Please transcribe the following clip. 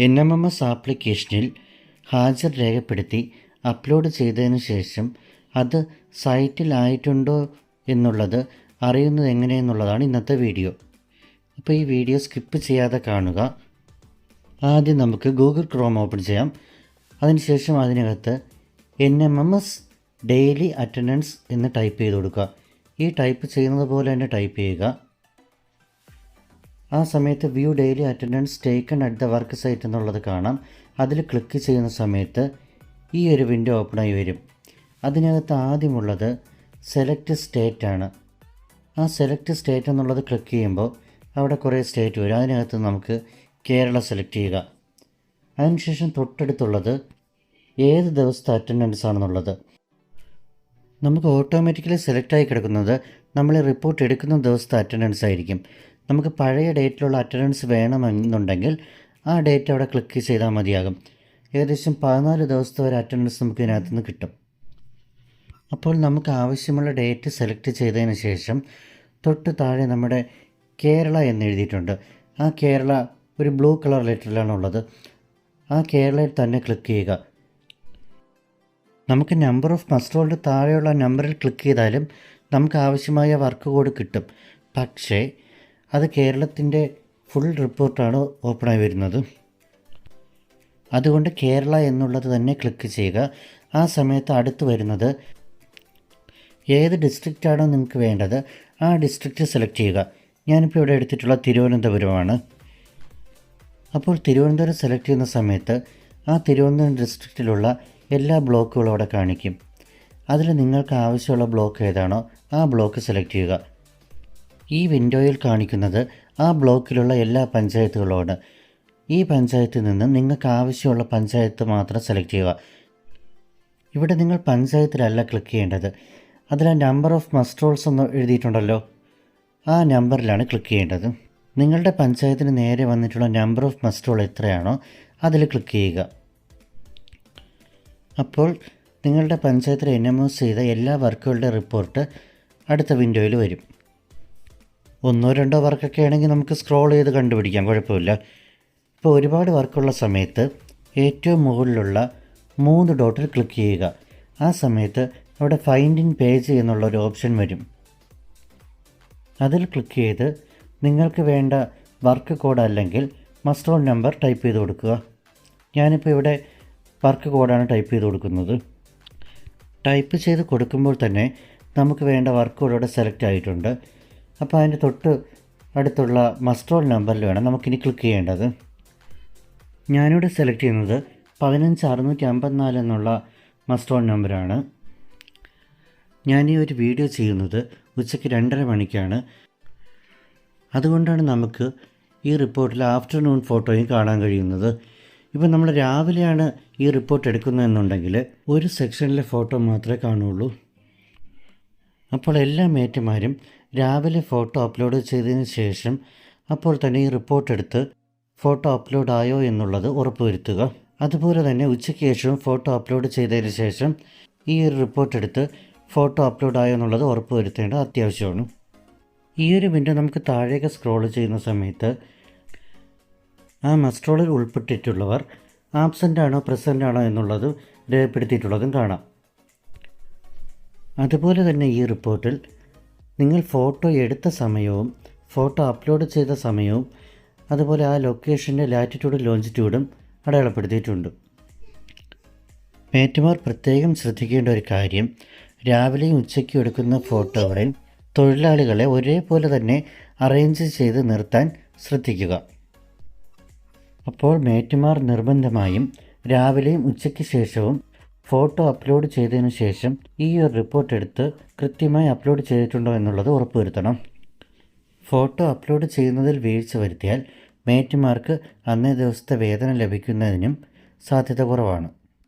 NMMS ആപ്ലിക്കേഷനിൽ ഹാജർ രേഖപ്പെടുത്തി അപ്ലോഡ് ചെയ്തതിന് ശേഷം അത് സൈറ്റിലായിട്ടുണ്ടോ എന്നുള്ളത് അറിയുന്നത് എങ്ങനെയെന്നുള്ളതാണ് ഇന്നത്തെ വീഡിയോ. അപ്പോൾ ഈ വീഡിയോ സ്കിപ്പ് ചെയ്യാതെ കാണുക. ആദ്യം നമുക്ക് ഗൂഗിൾ ക്രോം ഓപ്പൺ ചെയ്യാം. അതിനുശേഷം അതിനകത്ത് NMMS ഡെയിലി അറ്റൻഡൻസ് എന്ന് ടൈപ്പ് ചെയ്ത് കൊടുക്കുക. ഈ ടൈപ്പ് ചെയ്യുന്നത് പോലെ തന്നെ ടൈപ്പ് ചെയ്യുക. ആ സമയത്ത് view daily attendance taken at the work site എന്നുള്ളത് കാണാം. അതിൽ ക്ലിക്ക് ചെയ്യുന്ന സമയത്ത് ഈ ഒരു വിൻഡോ ഓപ്പണായി വരും. അതിനകത്ത് ആദ്യമുള്ളത് സെലക്ട് സ്റ്റേറ്റ് ആണ്. ആ സെലക്ട് സ്റ്റേറ്റ് എന്നുള്ളത് ക്ലിക്ക് ചെയ്യുമ്പോൾ അവിടെ കുറേ സ്റ്റേറ്റ് വരും. അതിനകത്ത് നമുക്ക് കേരള സെലക്ട് ചെയ്യുക. അതിനുശേഷം തൊട്ടടുത്തുള്ളത് ഏത് ദിവസത്തെ അറ്റൻഡൻസ് ആണെന്നുള്ളത്. നമുക്ക് ഓട്ടോമാറ്റിക്കലി സെലക്റ്റായി കിടക്കുന്നത് നമ്മൾ റിപ്പോർട്ട് എടുക്കുന്ന ദിവസത്തെ അറ്റൻഡൻസ് ആയിരിക്കും. നമുക്ക് പഴയ ഡേറ്റിലുള്ള അറ്റൻഡൻസ് വേണമെന്നുണ്ടെങ്കിൽ ആ ഡേറ്റ് അവിടെ ക്ലിക്ക് ചെയ്താൽ മതിയാകും. ഏകദേശം 14 ദിവസത്തെ ഒരു അറ്റൻഡൻസ് നമുക്ക് ഇതിനകത്ത് നിന്ന് കിട്ടും. അപ്പോൾ നമുക്ക് ആവശ്യമുള്ള ഡേറ്റ് സെലക്ട് ചെയ്തതിന് ശേഷം തൊട്ട് താഴെ നമ്മുടെ കേരള എന്ന് എഴുതിയിട്ടുണ്ട്. ആ കേരള ഒരു ബ്ലൂ കളർ ലെറ്ററിലാണുള്ളത്. ആ കേരളയിൽ തന്നെ ക്ലിക്ക് ചെയ്യുക. നമുക്ക് നമ്പർ ഓഫ് മസ്റ്റ് റോളിൻ്റെ താഴെയുള്ള നമ്പറിൽ ക്ലിക്ക് ചെയ്താലും നമുക്ക് ആവശ്യമായ വർക്ക് കോഡ് കിട്ടും. പക്ഷേ അത് കേരളത്തിൻ്റെ ഫുൾ റിപ്പോർട്ടാണ് ഓപ്പണായി വരുന്നത്. അതുകൊണ്ട് കേരള എന്നുള്ളത് തന്നെ ക്ലിക്ക് ചെയ്യുക. ആ സമയത്ത് അടുത്ത് വരുന്നത് ഏത് ഡിസ്ട്രിക്റ്റാണോ നിങ്ങൾക്ക് വേണ്ടത് ആ ഡിസ്ട്രിക്റ്റ് സെലക്ട് ചെയ്യുക. ഞാനിപ്പോൾ ഇവിടെ എടുത്തിട്ടുള്ള തിരുവനന്തപുരമാണ്. അപ്പോൾ തിരുവനന്തപുരം സെലക്ട് ചെയ്യുന്ന സമയത്ത് ആ തിരുവനന്തപുരം ഡിസ്ട്രിക്റ്റിലുള്ള എല്ലാ ബ്ലോക്കുകളും അവിടെ കാണിക്കും. അതിൽ നിങ്ങൾക്ക് ആവശ്യമുള്ള ബ്ലോക്ക് ഏതാണോ ആ ബ്ലോക്ക് സെലക്ട് ചെയ്യുക. ഈ വിൻഡോയിൽ കാണിക്കുന്നത് ആ ബ്ലോക്കിലുള്ള എല്ലാ പഞ്ചായത്തുകളോട്. ഈ പഞ്ചായത്തിൽ നിന്ന് നിങ്ങൾക്ക് ആവശ്യമുള്ള പഞ്ചായത്ത് മാത്രം സെലക്ട് ചെയ്യുക. ഇവിടെ നിങ്ങൾ പഞ്ചായത്തിലല്ല ക്ലിക്ക് ചെയ്യേണ്ടത്. അതിൽ നമ്പർ ഓഫ് മസ്റ്റ് റോൾസ് എന്ന് എഴുതിയിട്ടുണ്ടല്ലോ, ആ നമ്പറിലാണ് ക്ലിക്ക് ചെയ്യേണ്ടത്. നിങ്ങളുടെ പഞ്ചായത്തിന് നേരെ വന്നിട്ടുള്ള നമ്പർ ഓഫ് മസ്റ്റ് റോൾ എത്രയാണോ അതിൽ ക്ലിക്ക് ചെയ്യുക. അപ്പോൾ നിങ്ങളുടെ പഞ്ചായത്തിൽ NMMS ചെയ്ത എല്ലാ വർക്കുകളുടെ റിപ്പോർട്ട് അടുത്ത വിൻഡോയിൽ വരും. 1-2 വർക്കൊക്കെ ആണെങ്കിൽ നമുക്ക് സ്ക്രോൾ ചെയ്ത് കണ്ടുപിടിക്കാം, കുഴപ്പമില്ല. ഇപ്പോൾ ഒരുപാട് വർക്കുള്ള സമയത്ത് ഏറ്റവും മുകളിലുള്ള 3 ഡോട്ടിൽ ക്ലിക്ക് ചെയ്യുക. ആ സമയത്ത് അവിടെ ഫൈൻഡ് ഇൻ പേജ് എന്നുള്ളൊരു ഓപ്ഷൻ വരും. അതിൽ ക്ലിക്ക് ചെയ്ത് നിങ്ങൾക്ക് വേണ്ട വർക്ക് കോഡ് അല്ലെങ്കിൽ മസ്റ്റ് റോൾ നമ്പർ ടൈപ്പ് ചെയ്ത് കൊടുക്കുക. ഞാനിപ്പോൾ ഇവിടെ വർക്ക് കോഡാണ് ടൈപ്പ് ചെയ്ത് കൊടുക്കുന്നത്. ടൈപ്പ് ചെയ്ത് കൊടുക്കുമ്പോൾ തന്നെ നമുക്ക് വേണ്ട വർക്ക് കോഡ് ഇവിടെ സെലക്ട് ആയിട്ടുണ്ട്. അപ്പോൾ അതിൻ്റെ തൊട്ട് അടുത്തുള്ള മസ്റ്റ് റോൾ നമ്പറിൽ വേണം നമുക്കിനി ക്ലിക്ക് ചെയ്യേണ്ടത്. ഞാനിവിടെ സെലക്ട് ചെയ്യുന്നത് 15654 എന്നുള്ള മസ്റ്റ് റോൾ നമ്പറാണ്. ഞാൻ ഈ ഒരു വീഡിയോ ചെയ്യുന്നത് ഉച്ചയ്ക്ക് 2:30 മണിക്കാണ്. അതുകൊണ്ടാണ് നമുക്ക് ഈ റിപ്പോർട്ടിൽ ആഫ്റ്റർനൂൺ ഫോട്ടോയും കാണാൻ കഴിയുന്നത്. ഇപ്പോൾ നമ്മൾ രാവിലെയാണ് ഈ റിപ്പോർട്ട് എടുക്കുന്നതെന്നുണ്ടെങ്കിൽ ഒരു സെക്ഷനിലെ ഫോട്ടോ മാത്രമേ കാണുള്ളൂ. അപ്പോൾ എല്ലാ മേറ്റുമാരും രാവിലെ ഫോട്ടോ അപ്ലോഡ് ചെയ്തതിന് ശേഷം അപ്പോൾ തന്നെ ഈ റിപ്പോർട്ട് എടുത്ത് ഫോട്ടോ അപ്ലോഡ് ആയോ എന്നുള്ളത് ഉറപ്പുവരുത്തുക. അതുപോലെ തന്നെ ഉച്ചയ്ക്ക് ശേഷവും ഫോട്ടോ അപ്ലോഡ് ചെയ്തതിന് ശേഷം ഈ ഒരു റിപ്പോർട്ട് എടുത്ത് ഫോട്ടോ അപ്ലോഡ് ആയോ എന്നുള്ളത് ഉറപ്പുവരുത്തേണ്ടത് അത്യാവശ്യമാണ്. ഈ ഒരു വിൻഡോ നമുക്ക് താഴേക്ക് സ്ക്രോൾ ചെയ്യുന്ന സമയത്ത് ആ മസ്റ്റ് റോളിൽ ഉൾപ്പെട്ടിട്ടുള്ളവർ ആബ്സെൻ്റ് ആണോ പ്രസൻ്റ് ആണോ എന്നുള്ളത് രേഖപ്പെടുത്തിയിട്ടുള്ളതും കാണാം. അതുപോലെ തന്നെ ഈ റിപ്പോർട്ടിൽ നിങ്ങൾ ഫോട്ടോ എടുത്ത സമയവും ഫോട്ടോ അപ്ലോഡ് ചെയ്ത സമയവും അതുപോലെ ആ ലൊക്കേഷൻ്റെ ലാറ്റിറ്റ്യൂഡും ലോഞ്ചിറ്റ്യൂഡും അടയാളപ്പെടുത്തിയിട്ടുണ്ട്. മേറ്റുമാർ പ്രത്യേകം ശ്രദ്ധിക്കേണ്ട ഒരു കാര്യം, രാവിലെയും ഉച്ചയ്ക്കും എടുക്കുന്ന ഫോട്ടോകളിൽ തൊഴിലാളികളെ ഒരേപോലെ തന്നെ അറേഞ്ച് ചെയ്ത് നിർത്താൻ ശ്രദ്ധിക്കുക. അപ്പോൾ മേറ്റുമാർ നിർബന്ധമായും രാവിലെയും ഉച്ചയ്ക്ക് ശേഷവും ഫോട്ടോ അപ്ലോഡ് ചെയ്തതിന് ശേഷം ഈ ഒരു റിപ്പോർട്ട് എടുത്ത് കൃത്യമായി അപ്ലോഡ് ചെയ്തിട്ടുണ്ടോ എന്നുള്ളത് ഉറപ്പുവരുത്തണം. ഫോട്ടോ അപ്ലോഡ് ചെയ്യുന്നതിൽ വീഴ്ച വരുത്തിയാൽ മേറ്റുമാർക്ക് അന്നേ ദിവസത്തെ വേതനം ലഭിക്കുന്നതിനും സാധ്യത കുറവാണ്.